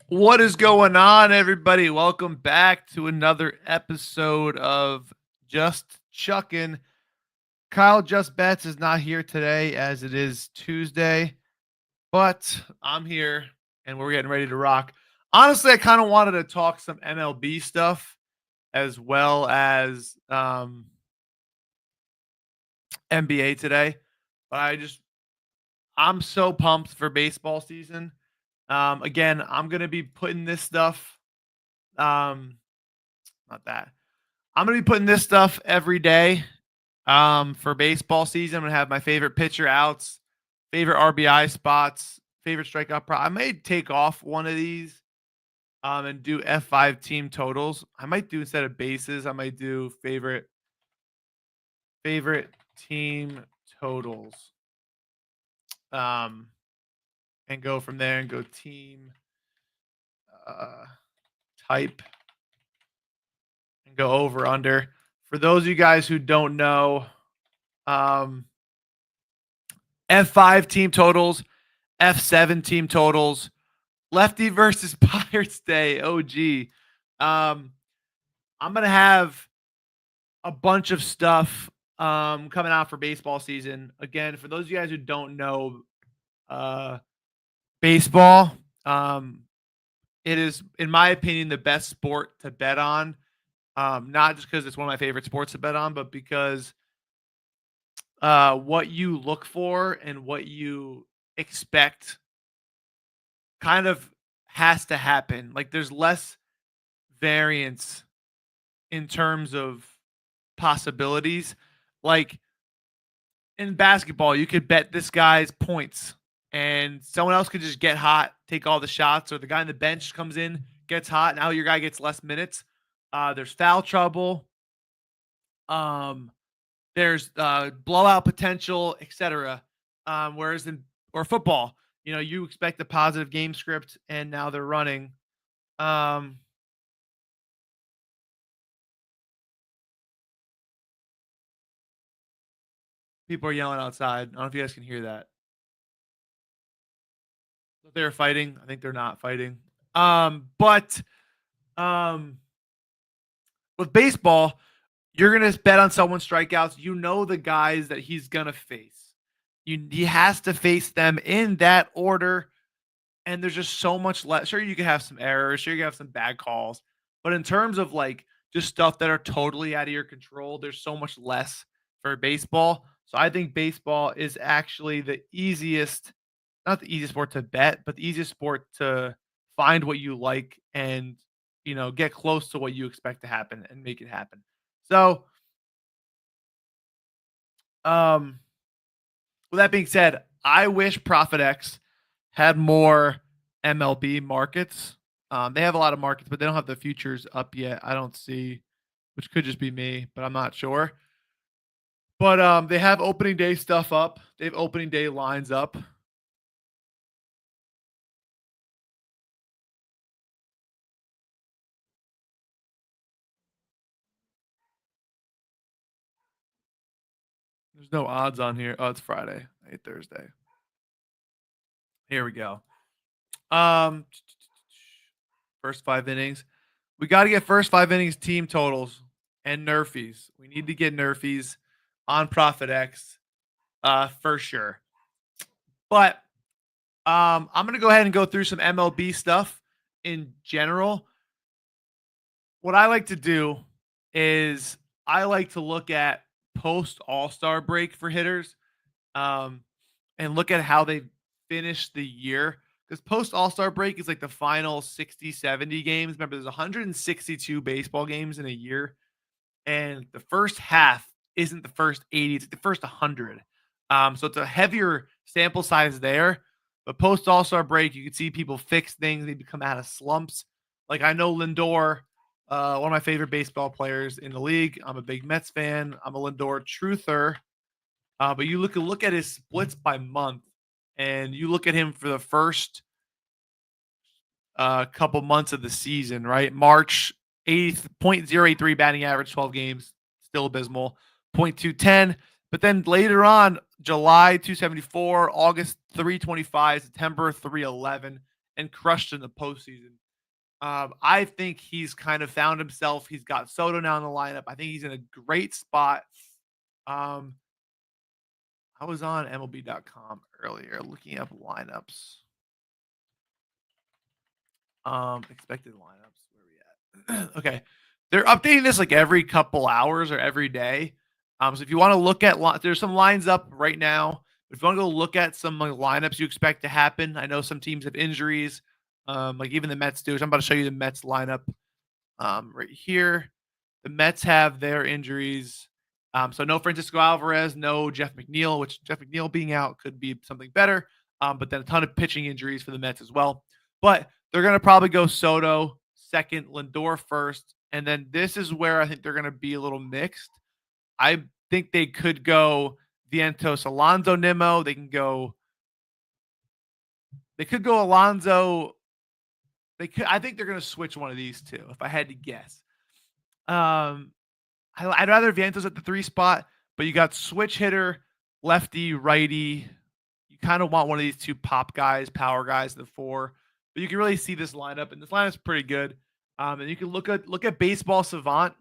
What is going on, everybody? Welcome back to another episode of Just Chuckin. Kyle Just Bets is not here today as it is Tuesday, but I'm here and we're getting ready to rock. Honestly, I kind of wanted to talk some MLB stuff as well as NBA today, but I'm so pumped for baseball season. Again, I'm gonna be putting this stuff. Um, Not that. I'm gonna be putting this stuff every day. For baseball season, I'm gonna have my favorite pitcher outs, favorite RBI spots, favorite strikeout. I may take off one of these and do F5 team totals. I might do instead of bases. I might do favorite team totals. Um, and go from there and go team uh, type and go over under. For those of you guys who don't know, um, F5 team totals, F7 team totals, Lefty versus Pirates Day. OG. I'm gonna have a bunch of stuff coming out for baseball season. Again, for those of you guys who don't know baseball, it is, in my opinion, the best sport to bet on. Not just because it's one of my favorite sports to bet on, but because what you look for and what you expect kind of has to happen. Like there's less variance in terms of possibilities. Like in basketball, you could bet this guy's points and someone else could just get hot, take all the shots, or the guy on the bench comes in, gets hot. Now your guy gets less minutes. There's foul trouble. There's blowout potential, etc. Whereas in or football, you expect a positive game script, and now they're running. People are yelling outside. I don't know if you guys can hear that. If they're fighting, I think they're not fighting. But with baseball, you're gonna bet on someone's strikeouts. You know the guys that he's gonna face. He has to face them in that order, and there's just so much less. Sure, you can have some errors. Sure, you can have some bad calls, but in terms of like just stuff that are totally out of your control, there's so much less for baseball. So I think baseball is actually the easiest, not the easiest sport to bet, but the easiest sport to find what you like and get close to what you expect to happen and make it happen. So, um, with that being said, I wish ProphetX had more MLB markets. They have a lot of markets, but they don't have the futures up yet. I don't see, which could just be me, but I'm not sure. But they have opening day stuff up. They have opening day lines up. There's no odds on here. Oh, it's Friday. I hate Thursday. Here we go. Um, First 5 innings. We got to get first 5 innings team totals and Nerfies. We need to get Nerfies on ProphetX for sure. But I'm going to go ahead and go through some MLB stuff in general. What I like to do is I like to look at post All-Star break for hitters um, and look at how they finished the year. Because post All-Star break is like the final 60, 70 games. Remember, there's 162 baseball games in a year. And the first half isn't the first 80, it's the first 100. So it's a heavier sample size there. But post All-Star break, you can see people fix things. They become out of slumps. Like I know Lindor, one of my favorite baseball players in the league. I'm a big Mets fan. I'm a Lindor truther. But you look at his splits by month, and you look at him for the first couple months of the season, right? March 8th, 0.083 batting average, 12 games, still abysmal. 0.210. But then later on, July 274, August 325, September 311, and crushed in the postseason. I think he's kind of found himself. He's got Soto now in the lineup. I think he's in a great spot. Um, I was on MLB.com earlier looking up lineups. Expected lineups. Where we at? Okay. They're updating this like every couple hours or every day. So if you want to look at there's some lines up right now. If you want to go look at some like, lineups you expect to happen, I know some teams have injuries. Like even the Mets do. So I'm about to show you the Mets lineup right here. The Mets have their injuries. So no Francisco Alvarez, no Jeff McNeil, which Jeff McNeil being out could be something better. But then a ton of pitching injuries for the Mets as well. But they're going to probably go Soto second, Lindor first. And then this is where I think they're going to be a little mixed. I think they could go Vientos, Alonso, Nimmo. They could go Alonso. I think they're going to switch one of these two if I had to guess. I'd rather Vientos at the 3 spot, but you got switch hitter, lefty, righty. You kind of want one of these 2 pop guys, power guys in the 4. But you can really see this lineup, and this lineup's pretty good. And you can look at Baseball Savant,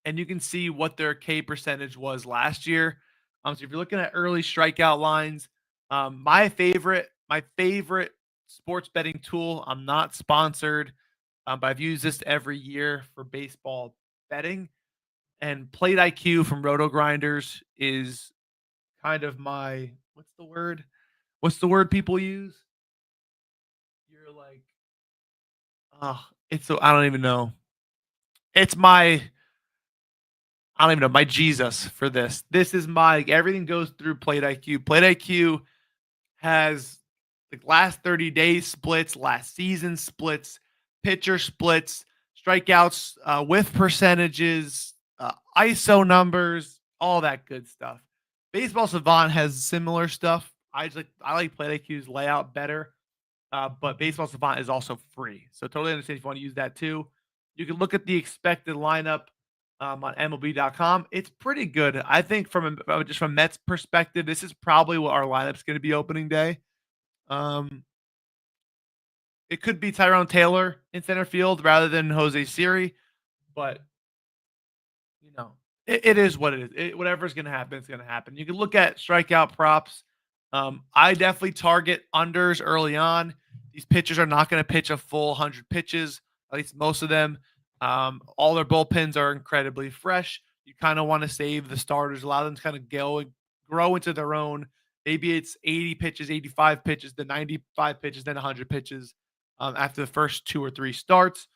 and you can see what their K percentage was last year. So if you're looking at early strikeout lines, my favorite sports betting tool. I'm not sponsored, but I've used this every year for baseball betting. And Plate IQ from Roto Grinders is kind of my what's the word? What's the word people use? You're like, I don't even know. It's my I don't even know, my Jesus for this. This is my everything goes through Plate IQ. Plate IQ has the last 30 days splits, last season splits, pitcher splits, strikeouts, whiff percentages, ISO numbers, all that good stuff. Baseball Savant has similar stuff. I like Plate IQ's layout better, but Baseball Savant is also free, so totally understand if you want to use that too. You can look at the expected lineup on MLB.com. It's pretty good. I think just from Mets perspective, this is probably what our lineup's going to be opening day. It could be Tyrone Taylor in center field rather than Jose Siri, but you know, it is what it is. Whatever's going to happen, it's going to happen. You can look at strikeout props. I definitely target unders early on. These pitchers are not going to pitch a full 100 pitches, at least most of them. All their bullpens are incredibly fresh. You kind of want to save the starters, allow them to kind of grow into their own. Maybe it's 80 pitches, 85 pitches, then 95 pitches, then 100 pitches after the first 2 or 3 starts.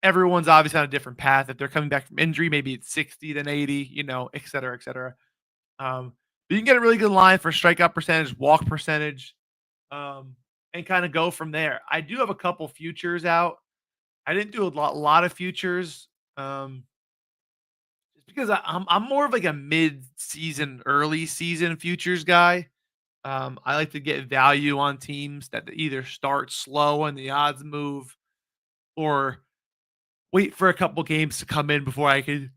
Everyone's obviously on a different path. If they're coming back from injury, maybe it's 60, then 80, et cetera, et cetera. But you can get a really good line for strikeout percentage, walk percentage, and kind of go from there. I do have a couple futures out. I didn't do a lot of futures, just because I'm more of like a mid-season, early season futures guy. I like to get value on teams that either start slow and the odds move, or wait for a couple games to come in before I could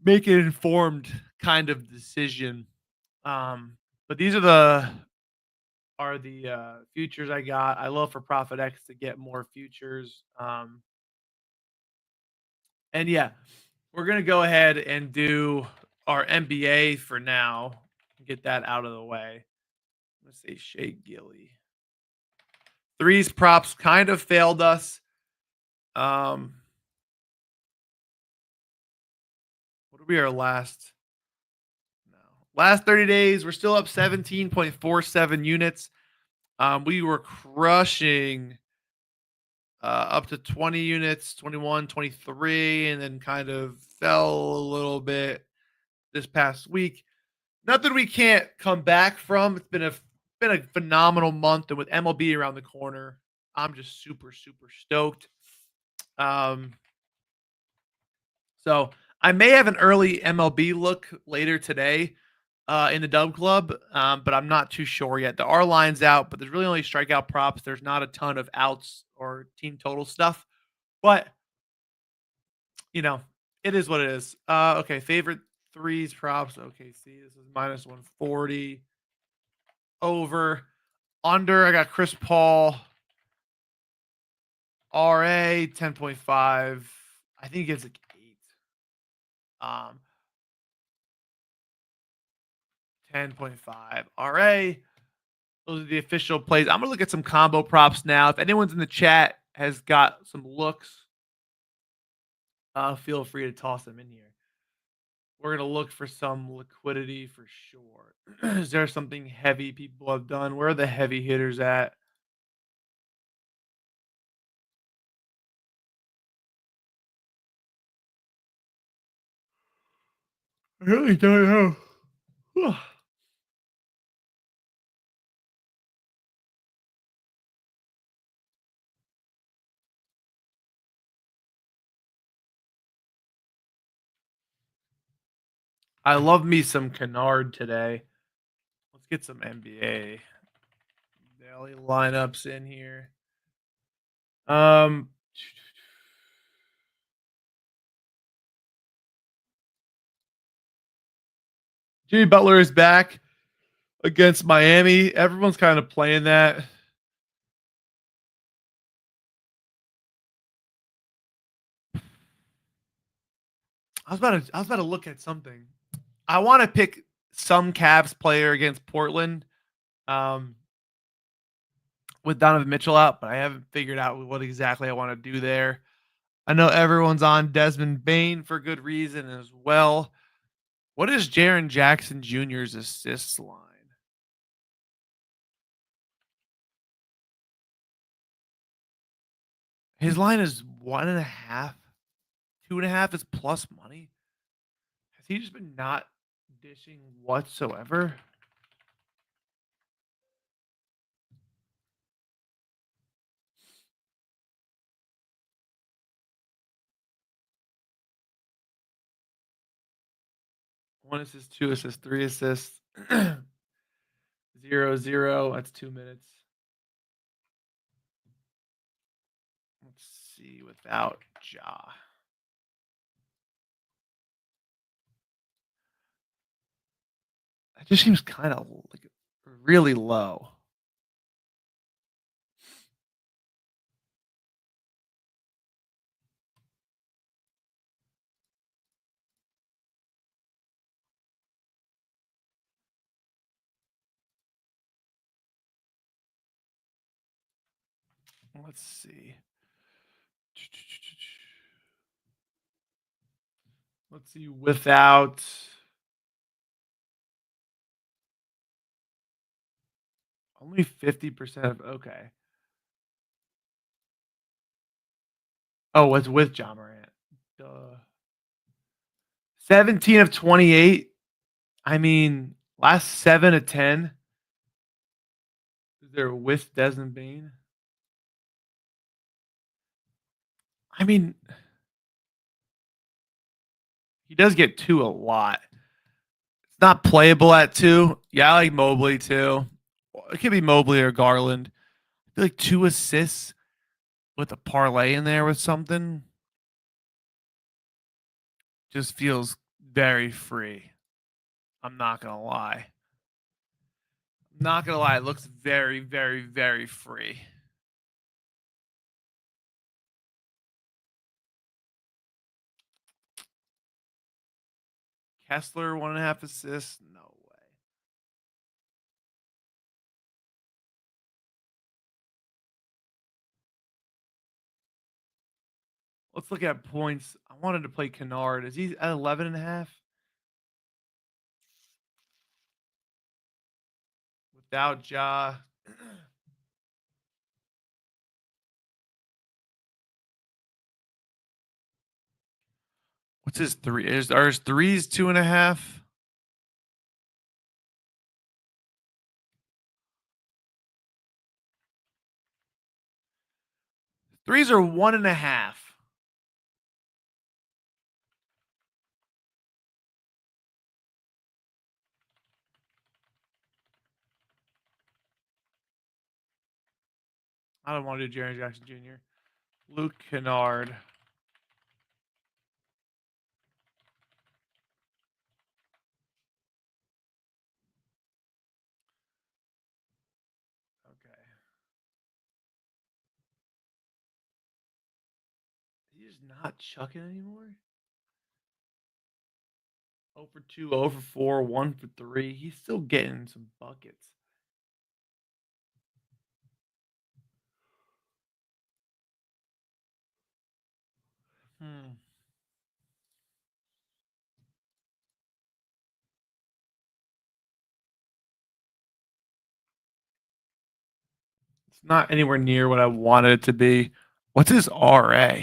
make an informed kind of decision. But these are the futures I got. I love for ProphetX to get more futures. And yeah, we're gonna go ahead and do our NBA for now. Get that out of the way. Let's say Shea Gilly. Threes props kind of failed us. What will be our last? No. Last 30 days, we're still up 17.47 units. We were crushing up to 20 units, 21, 23, and then kind of fell a little bit this past week. Nothing we can't come back from. It's been a phenomenal month, and with MLB around the corner, I'm just super, super stoked. So I may have an early MLB look later today in the Dub Club, but I'm not too sure yet. There are lines out, but there's really only strikeout props. There's not a ton of outs or team total stuff, but it is what it is. Okay, favorite threes props. Okay, see, this is minus 140. Over, under. I got Chris Paul. RA 10.5. I think it's like 8. 10.5 RA. Those are the official plays. I'm gonna look at some combo props now. If anyone's in the chat has got some looks, feel free to toss them in here. We're gonna look for some liquidity for sure. Is there something heavy people have done? Where are the heavy hitters at? I really don't know. I love me some Kennard today. Let's get some NBA daily lineups in here. Jimmy Butler is back against Miami. Everyone's kind of playing that. I was about to look at something. I want to pick some Cavs player against Portland with Donovan Mitchell out, but I haven't figured out what exactly I want to do there. I know everyone's on Desmond Bain for good reason as well. What is Jaren Jackson Jr.'s assists line? His line is 1.5. 2.5 is plus money. Has he just been not dishing whatsoever? One assist, 2 assists, 3 assists. 0-0. That's 2 minutes. Let's see without Ja. That just seems kind of like really low. Let's see. Let's see without only 50% of okay. Oh, it's with John Morant. Duh. 17 of 28. I mean, last 7 of 10. Is there with Desmond Bain? I mean, he does get 2 a lot. It's not playable at 2. Yeah, I like Mobley too. It could be Mobley or Garland. I feel like 2 assists with a parlay in there with something just feels very free. I'm not gonna lie. Not gonna lie, it looks very, very, very free. Kessler 1.5 assists. No way. Let's look at points. I wanted to play Kennard. Is he at 11.5? Without Ja. What's his 3? Are his 3s 2.5? Threes are 1.5. I don't want to do Jaren Jackson Jr. Luke Kennard. Okay. just not chucking anymore? 0 for 2, 0 for 4, 1 for 3. He's still getting some buckets. Hmm. It's not anywhere near what I wanted it to be. What's his RA?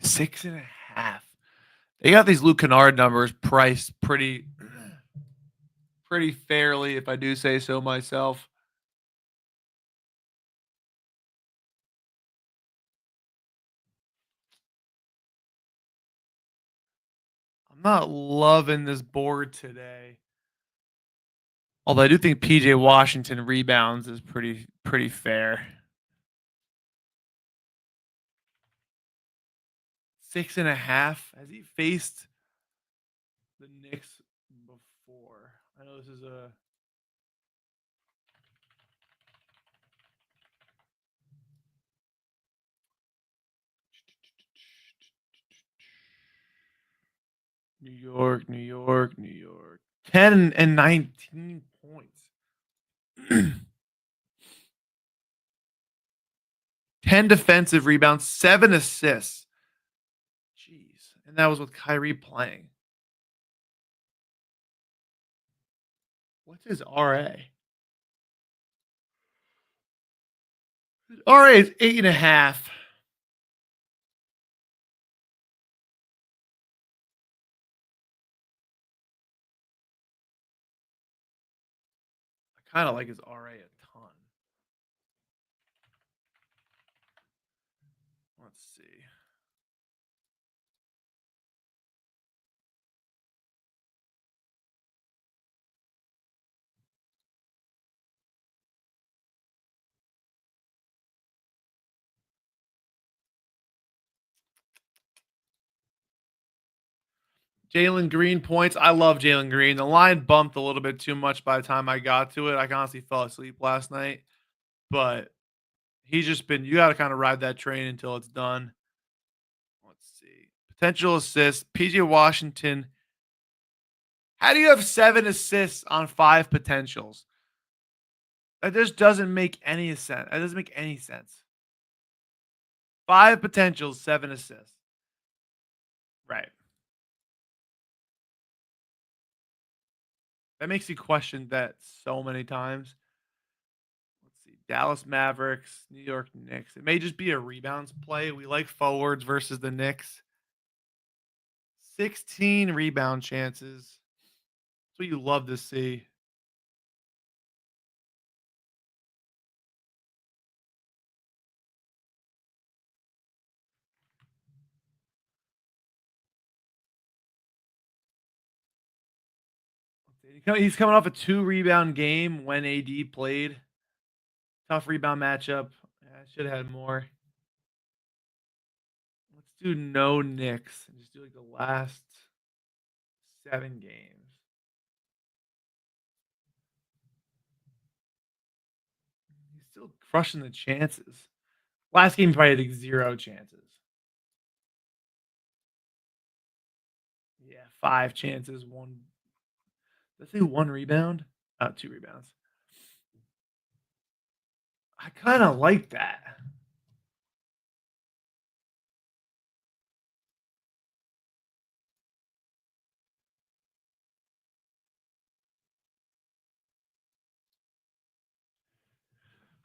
6.5. They got these Luke Kennard numbers priced pretty fairly, if I do say so myself. I'm not loving this board today. Although I do think PJ Washington rebounds is pretty fair. 6.5. Has he faced the Knicks before? I know this is a New York, New York, New York. 10 and 19 points. 10 defensive rebounds, 7 assists. Jeez. And that was with Kyrie playing. What's his RA? His RA is 8.5. I kind of like his RA a ton. Let's see. Jalen Green points. I love Jalen Green. The line bumped a little bit too much by the time I got to it. I honestly fell asleep last night, but he's just been, you got to kind of ride that train until it's done. Let's see. Potential assists. PJ Washington. How do you have 7 assists on 5 potentials? That just doesn't make any sense. That doesn't make any sense. 5 potentials, 7 assists. Right. That makes you question that so many times. Let's see. Dallas Mavericks, New York Knicks. It may just be a rebounds play. We like forwards versus the Knicks. 16 rebound chances. That's what you love to see. He's coming off a 2 rebound game when AD played. Tough rebound matchup. I should have had more. Let's do no Knicks and just do like the last 7 games. He's still crushing the chances. Last game, he probably had like 0 chances. Yeah, 5 chances, 1. Let's say 1 rebound. 2 rebounds. I kind of like that.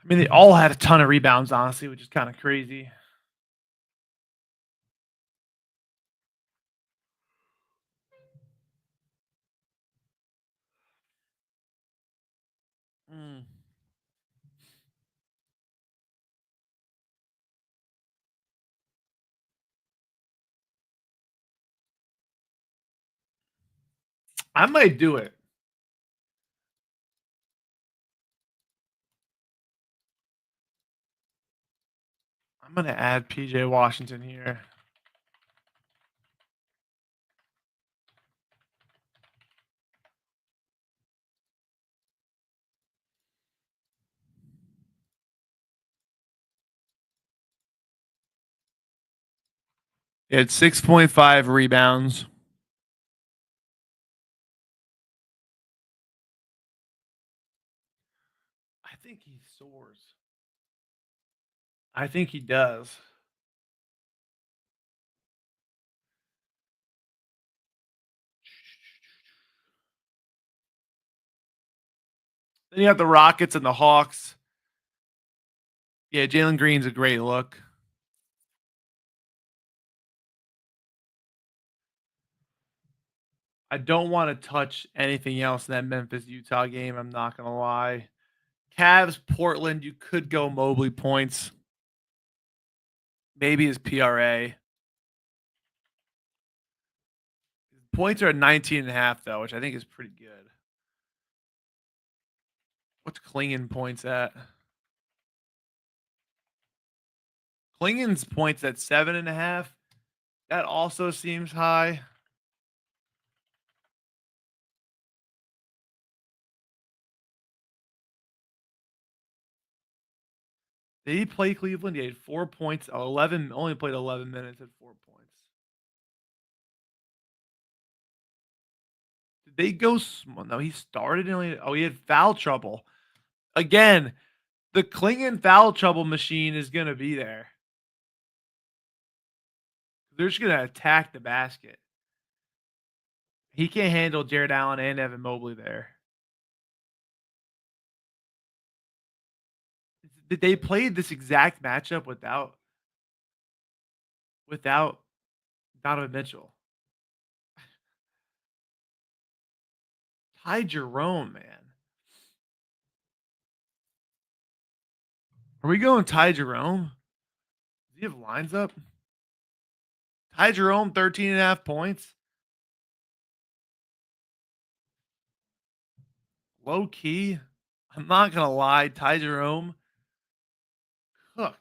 I mean, they all had a ton of rebounds, honestly, which is kind of crazy. Mm. I might do it. I'm going to add PJ Washington here. He had 6.5 rebounds. I think he soars. I think he does. Then you have the Rockets and the Hawks. Yeah, Jalen Green's a great look. I don't want to touch anything else in that Memphis-Utah game. I'm not going to lie. Cavs, Portland, you could go Mobley points. Maybe his PRA. Points are at 19.5, though, which I think is pretty good. What's Klingon points at? Klingon's points at 7.5. That also seems high. Did he play Cleveland? He had 4 points, 11, only played 11 minutes at 4 points. Did they go small? No, he started and he had foul trouble. Again, the Klingon foul trouble machine is going to be there. They're just going to attack the basket. He can't handle Jared Allen and Evan Mobley there. Did they play this exact matchup without Donovan Mitchell? Ty Jerome, man. Are we going Ty Jerome? Does he have lines up? Ty Jerome, 13.5 points. Low key. I'm not going to lie. Ty Jerome cooked.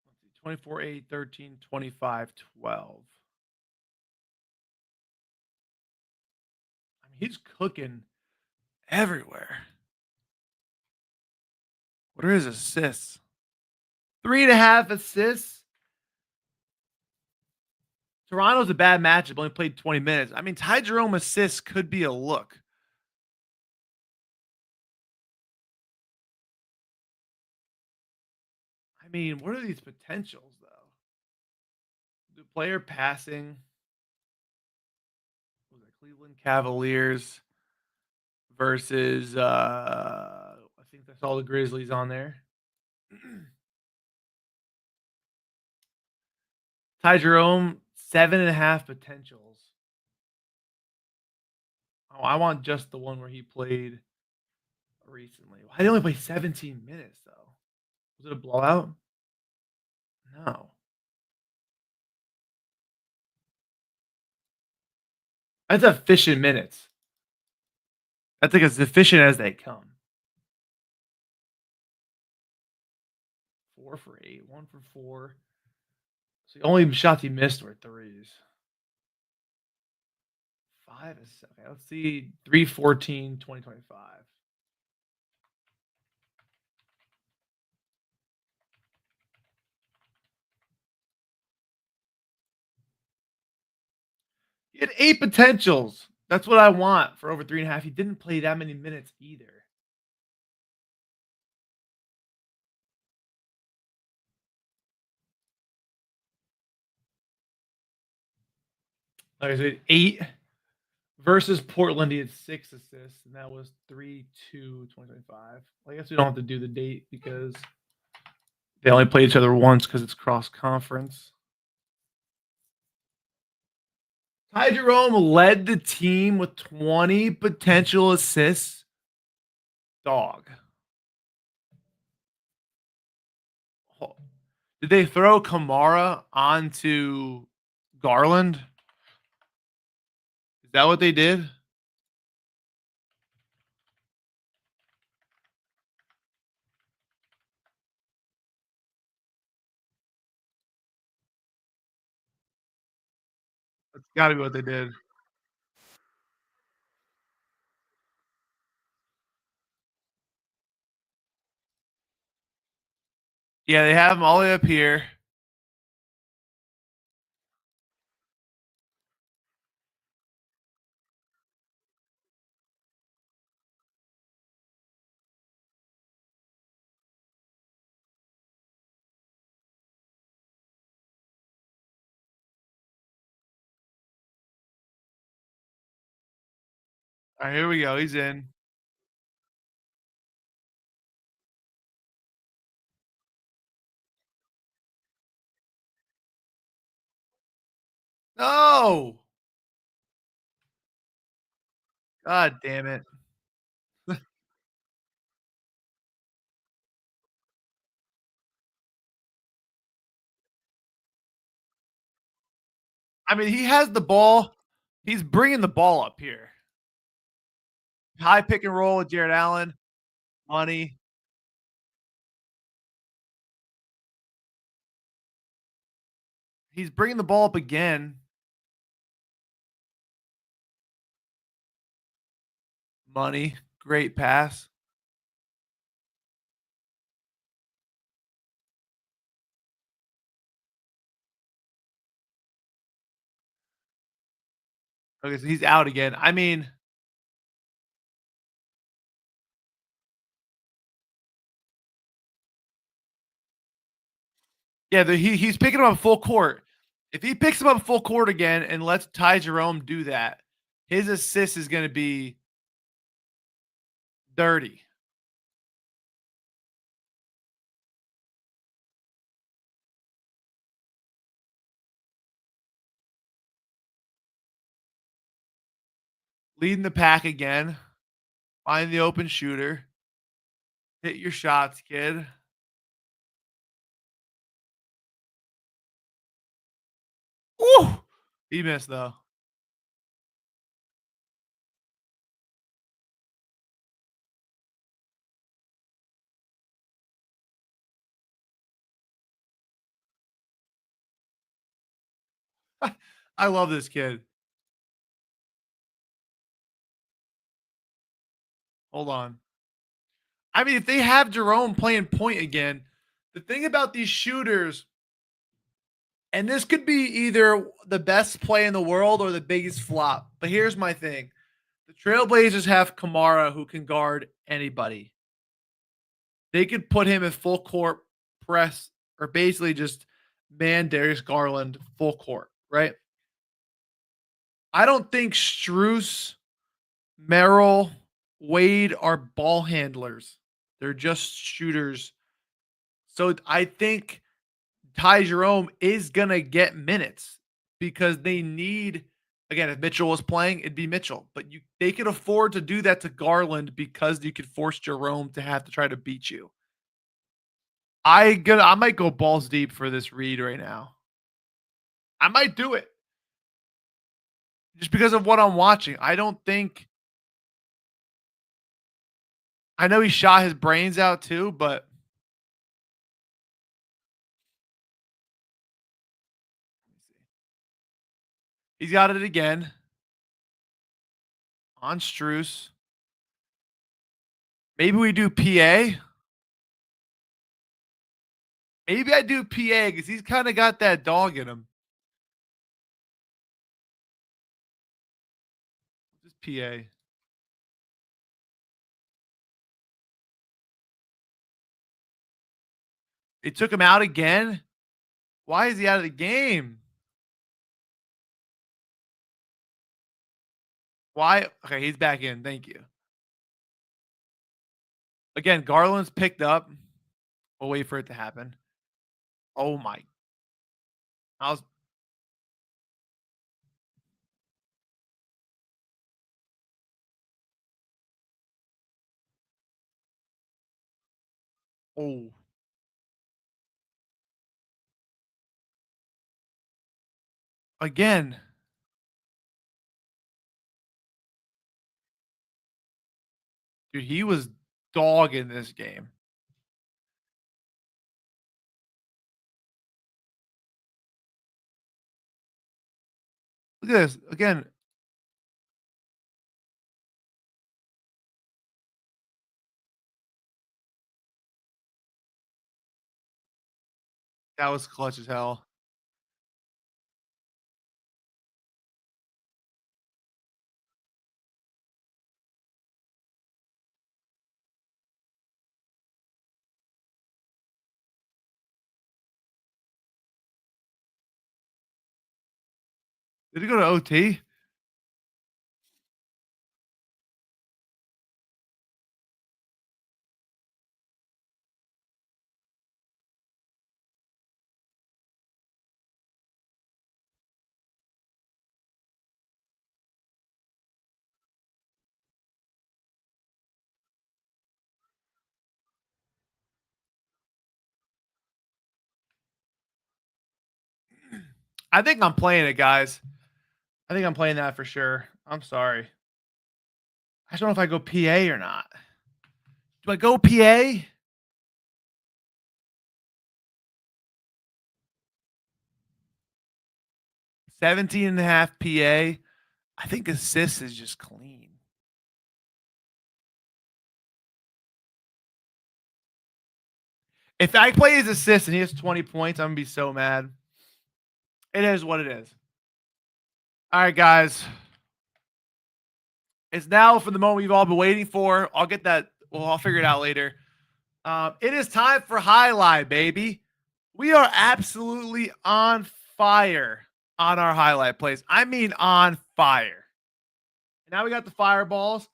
Let's see. 24, 8, 13, 25, 12. I mean, he's cooking everywhere. What are his assists? 3.5 assists. Toronto's a bad matchup. Only played 20 minutes. I mean, Ty Jerome assists could be a look. I mean, what are these potentials, though? The player passing. What was it, Cleveland Cavaliers versus, I think that's all the Grizzlies on there. Ty Jerome, 7.5 potentials. Oh, I want just the one where he played recently. Why did he only play 17 minutes, though? Was it a blowout? No. That's efficient minutes. That's like as efficient as they come. 4 for 8, 1 for 4. So the only shots he missed were threes. 5 is okay. Let's see. 3-14, 2025. He had 8 potentials. That's what I want for over 3.5. He didn't play that many minutes either. Okay, so he had 8 versus Portland. He had 6 assists, and that was 3-2, 2025. Well, I guess we don't have to do the date because they only play each other once because it's cross conference. Ty Jerome led the team with 20 potential assists. Dog. Did they throw Kamara onto Garland? Is that what they did? That's gotta be what they did. Yeah, they have him all the way up here. All right, here we go. He's in. No! God damn it. I mean, he has the ball. He's bringing the ball up here. High pick and roll with Jared Allen. Money. He's bringing the ball up again. Money. Great pass. Okay, so he's out again. I mean, yeah, he's picking him up full court. If he picks him up full court again and lets Ty Jerome do that, his assist is going to be dirty. Leading the pack again. Find the open shooter. Hit your shots, kid. Woo! He missed though. I love this kid. Hold on. I mean, if they have Jerome playing point again, the thing about these shooters, and this could be either the best play in the world or the biggest flop. But here's my thing. The Trailblazers have Kamara who can guard anybody. They could put him in full court press or basically just man Darius Garland full court, right? I don't think Struess, Merrill, Wade are ball handlers. They're just shooters. So I think Ty Jerome is gonna get minutes because they need again, if Mitchell was playing, it'd be Mitchell. But they could afford to do that to Garland because you could force Jerome to have to try to beat you. I might go balls deep for this read right now. I might do it just because of what I'm watching. I don't think I know he shot his brains out too, but he's got it again on Struess. Maybe we do PA. Maybe I do PA because he's kind of got that dog in him. Just PA. It took him out again. Why is he out of the game? Why? Okay, he's back in. Thank you. Again, Garland's picked up. We'll wait for it to happen. Oh my. I was oh again. Dude, he was dog in this game. Look at this again. That was clutch as hell. Did he go to OT? I think I'm playing it, guys. I think I'm playing that for sure. I'm sorry. I just don't know if I go PA or not. Do I go PA? 17.5 PA. I think assist is just clean. If I play his assist and he has 20 points, I'm going to be so mad. It is what it is. All right, guys. It's now for the moment we've all been waiting for. I'll get that. Well, I'll figure it out later. It is time for highlight, baby. We are absolutely on fire on our highlight plays. I mean, on fire. Now we got the Fireballs.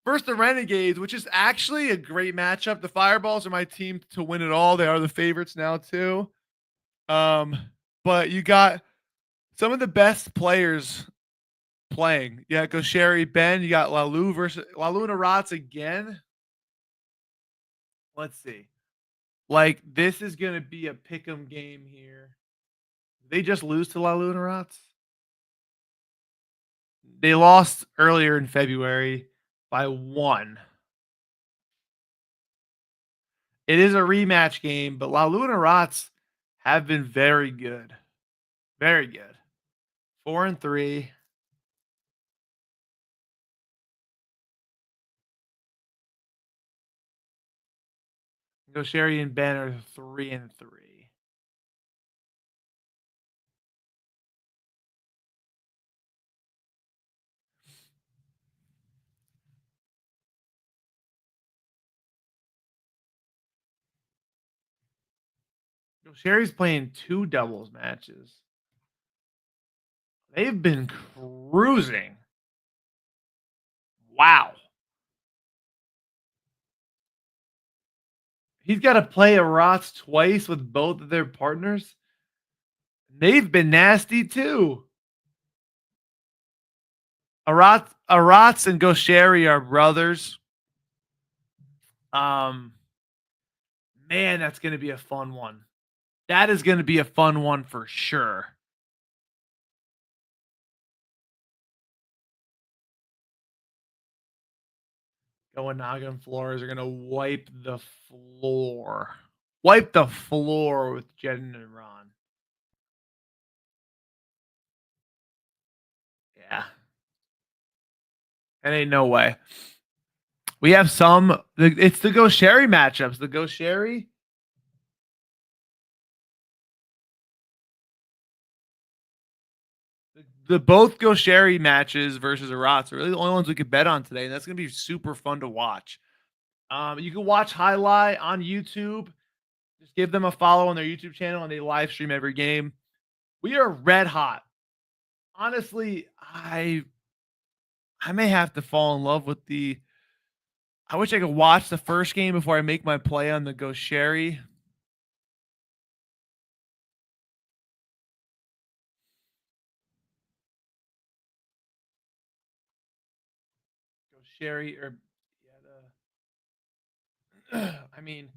First, the Renegades, which is actually a great matchup. The Fireballs are my team to win it all. They are the favorites now, too. But you got some of the best players playing. Yeah, go Sherry Ben. You got Lalu versus Lalu and Arats again. Let's see. Like, this is going to be a pick'em game here. They just lose to Lalu and Arats? They lost earlier in February by 1. It is a rematch game, but Lalu and Arats have been very good. Very good. 4-3. Go Sherry and Ben are 3-3. Go Sherry's playing 2 doubles matches. They've been cruising. Wow. He's got to play Arats twice with both of their partners. They've been nasty too. Arats and Gosheri are brothers. Man, that's going to be a fun one. That is going to be a fun one for sure. Naga and Flores are going to wipe the floor. Wipe the floor with Jeden and Ron. Yeah. It ain't no way. We have some. It's the Gosheri matchups. The Gosheri. The both Gosheri matches versus Arats are really the only ones we could bet on today. And that's going to be super fun to watch. You can watch highlight on YouTube. Just give them a follow on their YouTube channel and they live stream every game. We are red hot. Honestly, I may have to fall in love with the. I wish I could watch the first game before I make my play on the Gosheri. Gosheri or I mean,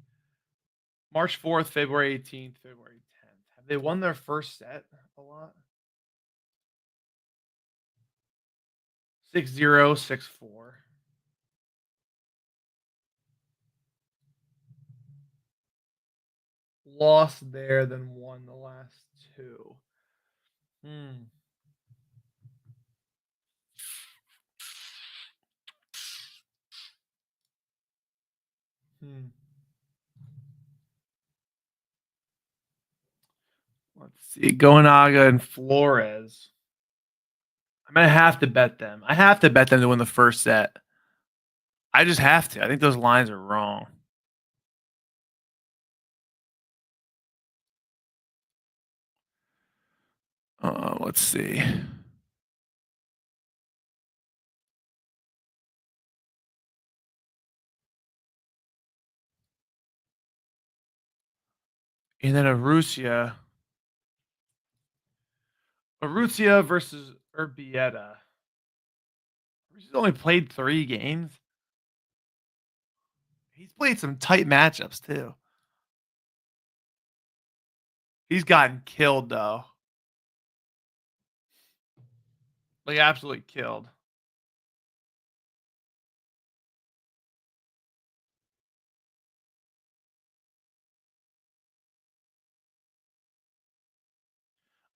March 4th, February 18th, February 10th. Have they won their first set a lot? 6-0, 6-4. Lost there, then won the last 2. Let's see. Goenaga and Flores. I'm going to have to bet them. I have to bet them to win the first set. I just have to. I think those lines are wrong. Let's see. And then Arrucia versus Urbieta. He's only played 3 games. He's played some tight matchups too. He's gotten killed though. Like absolutely killed.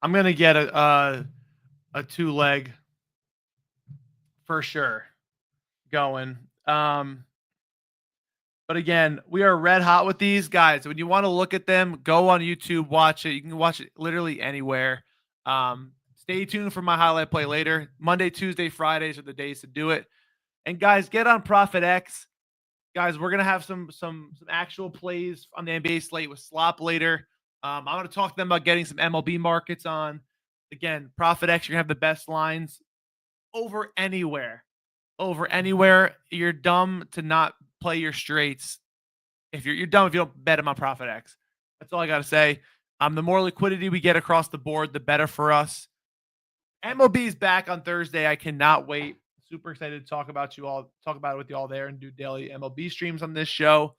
I'm gonna get a 2-leg for sure going. But again, we are red hot with these guys. When you want to look at them, go on YouTube, watch it. You can watch it literally anywhere. Stay tuned for my highlight play later. Monday, Tuesday, Fridays are the days to do it. And guys, get on ProphetX. Guys, we're gonna have some actual plays on the NBA slate with Slop later. I'm gonna talk to them about getting some MLB markets on. Again, ProphetX, you're gonna have the best lines over anywhere. Over anywhere. You're dumb to not play your straights. If you're dumb if you don't bet them on ProphetX. That's all I gotta say. The more liquidity we get across the board, the better for us. MLB is back on Thursday. I cannot wait. Super excited to talk about it with you all there and do daily MLB streams on this show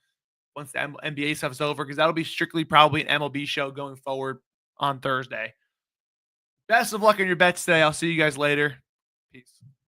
once the NBA stuff is over, because that'll be strictly probably an MLB show going forward on Thursday. Best of luck on your bets today. I'll see you guys later. Peace.